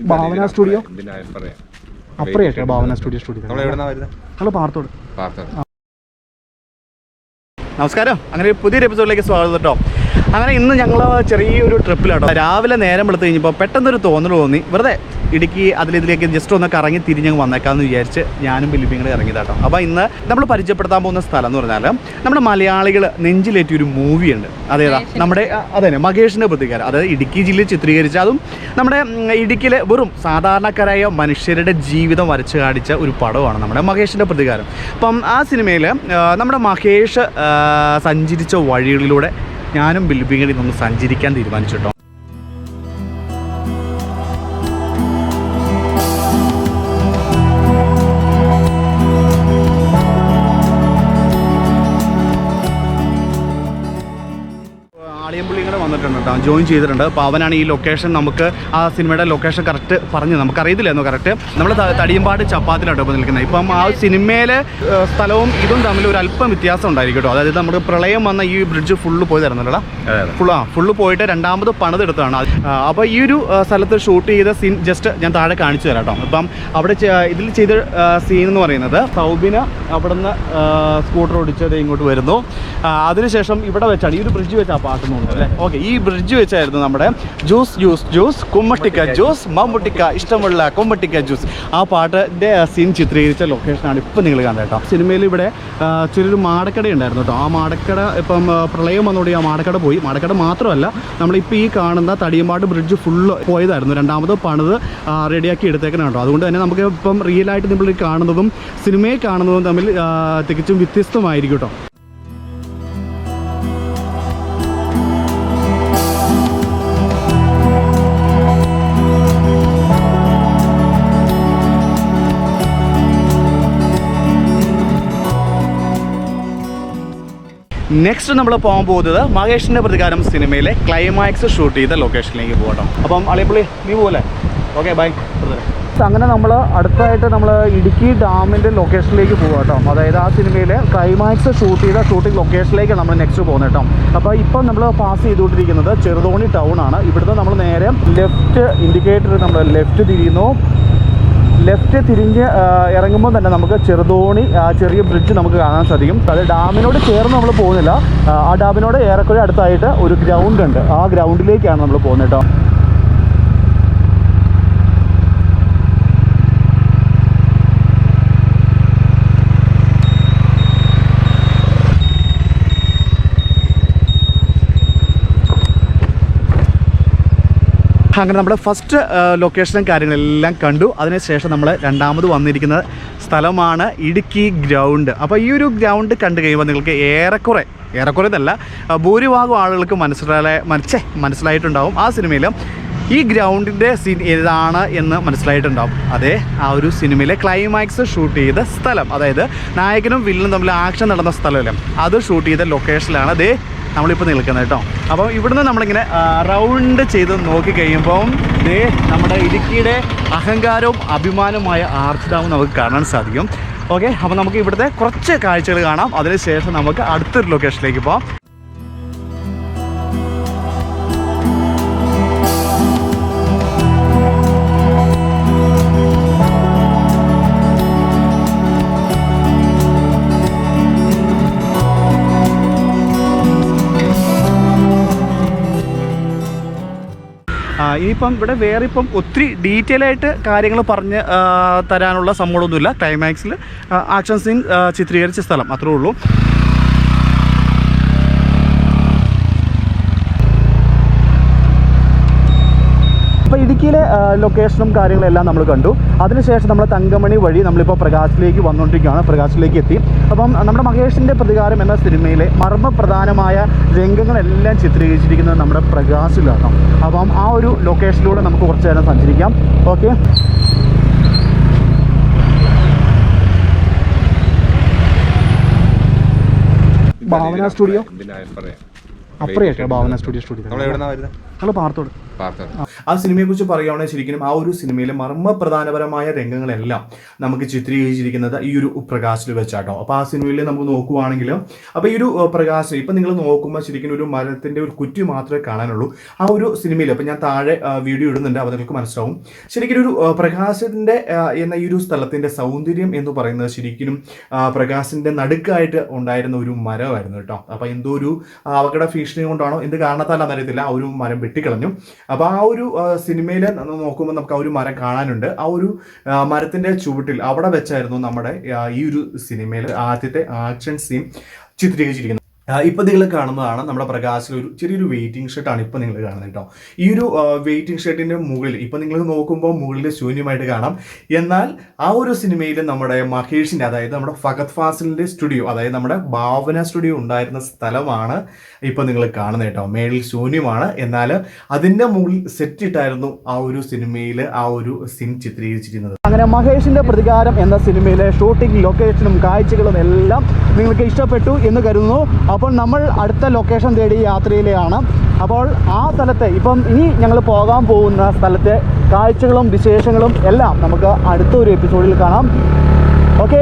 ഭാവന studio അപ്പുറയൊക്കെ ഭാവന studio നമ്മൾ പാർത്തോട്. നമസ്കാരം. അങ്ങനെ പുതിയൊരു എപ്പിസോഡിലേക്ക് സ്വാഗതം കേട്ടോ. അങ്ങനെ ഇന്ന് ഞങ്ങൾ ചെറിയൊരു ട്രിപ്പിലാട്ടോ. രാവിലെ നേരം വെളുത്ത് കഴിഞ്ഞപ്പോൾ പെട്ടെന്നൊരു തോന്നൽ തോന്നി, വെറുതെ ഇടുക്കി അതിലേക്ക് ജസ്റ്റ് ഒന്ന് കറങ്ങി തിരിഞ്ഞങ്ങ് വന്നേക്കാമെന്ന് വിചാരിച്ച് ഞാനും ബില്ലിപ്പിയും കൂടെ ഇറങ്ങിയതാട്ടോ. അപ്പോൾ ഇന്ന് നമ്മൾ പരിചയപ്പെടുത്താൻ പോകുന്ന സ്ഥലം എന്ന് പറഞ്ഞാൽ നമ്മുടെ മലയാളികൾ നെഞ്ചിലേറ്റിയൊരു മൂവിയുണ്ട്. അതേതാ? നമ്മുടെ അതെ മഹേഷിൻ്റെ പ്രതികാരം. അതായത് ഇടുക്കി ജില്ലയിൽ ചിത്രീകരിച്ച, അതും നമ്മുടെ ഇടുക്കിയിലെ വെറും സാധാരണക്കാരായ മനുഷ്യരുടെ ജീവിതം വരച്ച് കാണിച്ച ഒരു പടമാണ് നമ്മുടെ മഹേഷിൻ്റെ പ്രതികാരം. അപ്പം ആ സിനിമയിൽ നമ്മുടെ മഹേഷ് സഞ്ചരിച്ച വഴികളിലൂടെ ഞാനും ബില്ലിപ്പിയും കൂടി ഒന്ന് സഞ്ചരിക്കാൻ തീരുമാനിച്ചിട്ടോ. വന്നിട്ടുണ്ട് കേട്ടോ, ജോയിൻ ചെയ്തിട്ടുണ്ട്. അപ്പോൾ അവനാണ് ഈ ലൊക്കേഷൻ, നമുക്ക് ആ സിനിമയുടെ ലൊക്കേഷൻ കറക്റ്റ് പറഞ്ഞ് നമുക്കറിയത്തില്ലായിരുന്നു കറക്റ്റ്. നമ്മൾ തടിയമ്പാട് ചപ്പാത്തിലാട്ടോ ഇപ്പോൾ നിൽക്കുന്നത്. ഇപ്പം ആ സിനിമയിലെ സ്ഥലവും ഇതും തമ്മിൽ ഒരു അല്പം വ്യത്യാസം ഉണ്ടായിരിക്കും കേട്ടോ. അതായത് നമുക്ക് പ്രളയം വന്ന ഈ ബ്രിഡ്ജ് ഫുള്ള് പോയി തരുന്നില്ലടാ, ഫുള്ള് പോയിട്ട് രണ്ടാമത് പണിതെടുത്താണ്. അപ്പോൾ ഈ ഒരു സ്ഥലത്ത് ഷൂട്ട് ചെയ്ത സീൻ ജസ്റ്റ് ഞാൻ താഴെ കാണിച്ചു തരാം കേട്ടോ. അപ്പം അവിടെ ഇതിൽ ചെയ്ത സീൻ എന്ന് പറയുന്നത് സൗബിന് അവിടെ നിന്ന് സ്കൂട്ടർ ഓടിച്ചത് ഇങ്ങോട്ട് വരുന്നു. അതിനുശേഷം ഇവിടെ വെച്ചാണ് ഈ ഒരു ബ്രിഡ്ജ് വെച്ച് ആ പാട്ട് തോന്നുന്നു അല്ലേ. ഓക്കെ, ഈ ബ്രിഡ്ജ് വെച്ചായിരുന്നു നമ്മുടെ ജ്യൂസ് ജ്യൂസ് ജ്യൂസ് കുമ്മട്ടിക്ക ജ്യൂസ് മമ്മൂട്ടിക്ക ഇഷ്ടമുള്ള കുമ്മട്ടിക്ക ജ്യൂസ് ആ പാട്ടിൻ്റെ സീൻ ചിത്രീകരിച്ച ലൊക്കേഷനാണ് ഇപ്പം നിങ്ങൾ കണ്ടത് കേട്ടോ. സിനിമയിൽ ഇവിടെ ചെറിയൊരു മാടക്കട ഉണ്ടായിരുന്നു കേട്ടോ. ആ മാടക്കട ഇപ്പം പ്രളയം വന്നോടി ആ മാടക്കട പോയി. മാടക്കട മാത്രമല്ല, നമ്മളിപ്പോൾ ഈ കാണുന്ന തടിയമ്പാട് ബ്രിഡ്ജ് ഫുള്ള് പോയതായിരുന്നു, രണ്ടാമത് പണിത് റെഡിയാക്കി എടുത്തേക്കണം കേട്ടോ. അതുകൊണ്ട് തന്നെ നമുക്ക് ഇപ്പം റിയലായിട്ട് നമ്മൾ കാണുന്നതും സിനിമയിൽ കാണുന്നതും തമ്മിൽ തികച്ചും വ്യത്യസ്തമായിരിക്കും കേട്ടോ. നെക്സ്റ്റ് നമ്മൾ പോകാൻ പോകുന്നത് മഹേഷിൻ്റെ പ്രതികാരം സിനിമയിലെ ക്ലൈമാക്സ് ഷൂട്ട് ചെയ്ത ലൊക്കേഷനിലേക്ക് പോകണം. അപ്പം അളിയപ്പള്ളി നീ പോലെ ഓക്കെ ബൈ. അങ്ങനെ നമ്മൾ അടുത്തായിട്ട് നമ്മൾ ഇടുക്കി ഡാമിൻ്റെ ലൊക്കേഷനിലേക്ക് പോകാം കേട്ടോ. അതായത് ആ സിനിമയിലെ ക്ലൈമാക്സ് ഷൂട്ട് ചെയ്ത ഷൂട്ടിംഗ് ലൊക്കേഷനിലേക്ക് നമ്മൾ നെക്സ്റ്റ് പോകുന്നത് കേട്ടോ. അപ്പോൾ ഇപ്പം നമ്മൾ പാസ് ചെയ്തുകൊണ്ടിരിക്കുന്നത് ചെറുതോണി ടൗൺ ആണ്. ഇവിടുന്ന് നമ്മൾ നേരെ ലെഫ്റ്റ് ഇൻഡിക്കേറ്റർ നമ്മൾ ലെഫ്റ്റ് തിരിയുന്നു. ലെഫ്റ്റ് തിരിഞ്ഞ് ഇറങ്ങുമ്പോൾ തന്നെ നമുക്ക് ചെറുതോണി ചെറിയ ബ്രിഡ്ജ് നമുക്ക് കാണാൻ സാധിക്കും. അത് ഡാമിനോട് ചേർന്ന് നമ്മൾ പോകുന്നില്ല, ആ ഡാമിനോട് ഏറെക്കുറെ അടുത്തായിട്ട് ഒരു ഗ്രൗണ്ട് ഉണ്ട്. ആ ഗ്രൗണ്ടിലേക്കാണ് നമ്മൾ പോകുന്നത് കേട്ടോ. അങ്ങനെ നമ്മുടെ ഫസ്റ്റ് ലൊക്കേഷനും കാര്യങ്ങളെല്ലാം കണ്ടു. അതിനുശേഷം നമ്മൾ രണ്ടാമത് വന്നിരിക്കുന്ന സ്ഥലമാണ് ഇടുക്കി ഗ്രൗണ്ട്. അപ്പോൾ ഈ ഒരു ഗ്രൗണ്ട് കണ്ടു കഴിയുമ്പോൾ നിങ്ങൾക്ക് ഏറെക്കുറെ എന്നല്ല ഭൂരിഭാഗം ആളുകൾക്ക് മനസ്സിലായിട്ടുണ്ടാവും ആ സിനിമയിൽ ഈ ഗ്രൗണ്ടിൻ്റെ സീൻ ഏതാണ് എന്ന് മനസ്സിലായിട്ടുണ്ടാവും. അതെ, ആ ഒരു സിനിമയിലെ ക്ലൈമാക്സ് ഷൂട്ട് ചെയ്ത സ്ഥലം, അതായത് നായകനും വില്ലനും തമ്മിൽ ആക്ഷൻ നടന്ന സ്ഥലമല്ലേ, അത് ഷൂട്ട് ചെയ്ത ലൊക്കേഷനിലാണ് അതേ നമ്മളിപ്പോൾ നിൽക്കുന്നത് കേട്ടോ. അപ്പം ഇവിടുന്ന് നമ്മളിങ്ങനെ റൗണ്ട് ചെയ്ത് നോക്കിക്കഴിയുമ്പം നമ്മുടെ ഇടുക്കിയുടെ അഹങ്കാരവും അഭിമാനവുമായ ആർച്ച് ഡാം നമുക്ക് കാണാൻ സാധിക്കും. ഓക്കെ, അപ്പോൾ നമുക്ക് ഇവിടുത്തെ കുറച്ച് കാഴ്ചകൾ കാണാം. അതിനുശേഷം നമുക്ക് അടുത്തൊരു ലൊക്കേഷനിലേക്ക് പോകാം. ഇനിയിപ്പം ഇവിടെ വേറെ ഇപ്പം ഒത്തിരി ഡീറ്റെയിൽ ആയിട്ട് കാര്യങ്ങൾ പറഞ്ഞ് തരാനുള്ള സംഭവമൊന്നുമില്ല. ക്ലൈമാക്സിൽ ആക്ഷൻ സീൻ ചിത്രീകരിച്ച സ്ഥലം അത്രേ ഉള്ളൂ. അപ്പോൾ ഇടുക്കിയിലെ ലൊക്കേഷനും കാര്യങ്ങളെല്ലാം നമ്മൾ കണ്ടു. അതിനുശേഷം നമ്മൾ തങ്കമണി വഴി നമ്മളിപ്പോൾ പ്രകാശിലേക്ക് വന്നുകൊണ്ടിരിക്കുകയാണ്, പ്രകാശിലേക്ക് എത്തി. അപ്പം നമ്മുടെ മഹേഷിൻ്റെ പ്രതികാരം എന്ന സിനിമയിലെ മർമ്മപ്രധാനമായ രംഗങ്ങളെല്ലാം ചിത്രീകരിച്ചിരിക്കുന്നത് നമ്മുടെ പ്രകാശിലാണ്. അപ്പം ആ ഒരു ലൊക്കേഷനിലൂടെ നമുക്ക് കുറച്ച് നേരം സഞ്ചരിക്കാം. ഓക്കെ, ഭാവന സ്റ്റുഡിയോ അപ്പുറയൊക്കെ ഭാവന സ്റ്റുഡിയോ നമ്മൾ പാർത്തോട്. ആ സിനിമയെക്കുറിച്ച് പറയുകയാണെങ്കിൽ ശരിക്കും ആ ഒരു സിനിമയിലെ മർമ്മപ്രധാനപരമായ രംഗങ്ങളെല്ലാം നമുക്ക് ചിത്രീകരിച്ചിരിക്കുന്നത് ഈ ഒരു പ്രകാശിൽ വെച്ചാട്ടോ. അപ്പോൾ ആ സിനിമയിൽ നമുക്ക് നോക്കുവാണെങ്കിൽ അപ്പോൾ ഈ ഒരു പ്രകാശം ഇപ്പം നിങ്ങൾ നോക്കുമ്പോൾ ശരിക്കും ഒരു മരത്തിൻ്റെ ഒരു കുറ്റി മാത്രമേ കാണാനുള്ളൂ ആ ഒരു സിനിമയിൽ. അപ്പോൾ ഞാൻ താഴെ വീഡിയോ ഇടുന്നുണ്ട്, അപ്പോൾ നിങ്ങൾക്ക് മനസ്സിലാവും. ശരിക്കും ഒരു പ്രകാശത്തിൻ്റെ എന്ന ഈ ഒരു സ്ഥലത്തിൻ്റെ സൗന്ദര്യം എന്ന് പറയുന്നത് ശരിക്കും പ്രകാശിൻ്റെ നടുക്കായിട്ട് ഉണ്ടായിരുന്ന ഒരു മരമായിരുന്നു കേട്ടോ. അപ്പോൾ എന്തോ ഒരു അപകട ഭീഷണി കൊണ്ടാണോ എന്ത് കാരണത്താലാണെന്ന് അറിയത്തില്ല, ആ ഒരു മരം വെട്ടിക്കളഞ്ഞു. അപ്പോൾ ആ ഒരു സിനിമയിൽ നോക്കുമ്പോൾ നമുക്ക് ആ ഒരു മരം കാണാനുണ്ട്. ആ ഒരു മരത്തിൻ്റെ ചുവട്ടിൽ അവിടെ വെച്ചായിരുന്നു നമ്മുടെ ഈ ഒരു സിനിമയിൽ ആദ്യത്തെ ആക്ഷൻ സീൻ ചിത്രീകരിച്ചിരിക്കുന്നത്. ഇപ്പം നിങ്ങൾ കാണുന്നതാണ് നമ്മുടെ പ്രകാശിൽ ഒരു ചെറിയൊരു വെയിറ്റിംഗ് ഷർട്ടാണ് ഇപ്പം നിങ്ങൾ കാണുന്നത് കേട്ടോ. ഈ ഒരു വെയിറ്റിംഗ് ഷർട്ടിൻ്റെ മുകളിൽ ഇപ്പം നിങ്ങൾ നോക്കുമ്പോൾ മുകളിൽ ശൂന്യമായിട്ട് കാണാം. എന്നാൽ ആ ഒരു സിനിമയിൽ നമ്മുടെ മഹേഷിൻ്റെ, അതായത് നമ്മുടെ ഫഹദ് ഫാസിലിൻ്റെ സ്റ്റുഡിയോ, അതായത് നമ്മുടെ ഭാവന സ്റ്റുഡിയോ ഉണ്ടായിരുന്ന സ്ഥലമാണ് ഇപ്പം നിങ്ങൾ കാണുന്നത് കേട്ടോ. മേളിൽ ശൂന്യമാണ്, എന്നാൽ അതിൻ്റെ മുകളിൽ സെറ്റിട്ടായിരുന്നു ആ ഒരു സിനിമയിൽ ആ ഒരു സീൻ ചിത്രീകരിച്ചിരുന്നത്. അങ്ങനെ മഹേഷിൻ്റെ പ്രതികാരം എന്ന സിനിമയിലെ ഷൂട്ടിംഗ് ലൊക്കേഷനും കാഴ്ചകളും എല്ലാം നിങ്ങൾക്ക് ഇഷ്ടപ്പെട്ടു എന്ന് കരുതുന്നു. അപ്പോൾ നമ്മൾ അടുത്ത ലൊക്കേഷൻ തേടി യാത്രയിലാണ്. അപ്പോൾ ആ സ്ഥലത്തെ ഇപ്പം ഇനി ഞങ്ങൾ പോകാൻ പോകുന്ന സ്ഥലത്തെ കാഴ്ചകളും വിശേഷങ്ങളും എല്ലാം നമുക്ക് അടുത്തൊരു എപ്പിസോഡിൽ കാണാം. ഓക്കെ.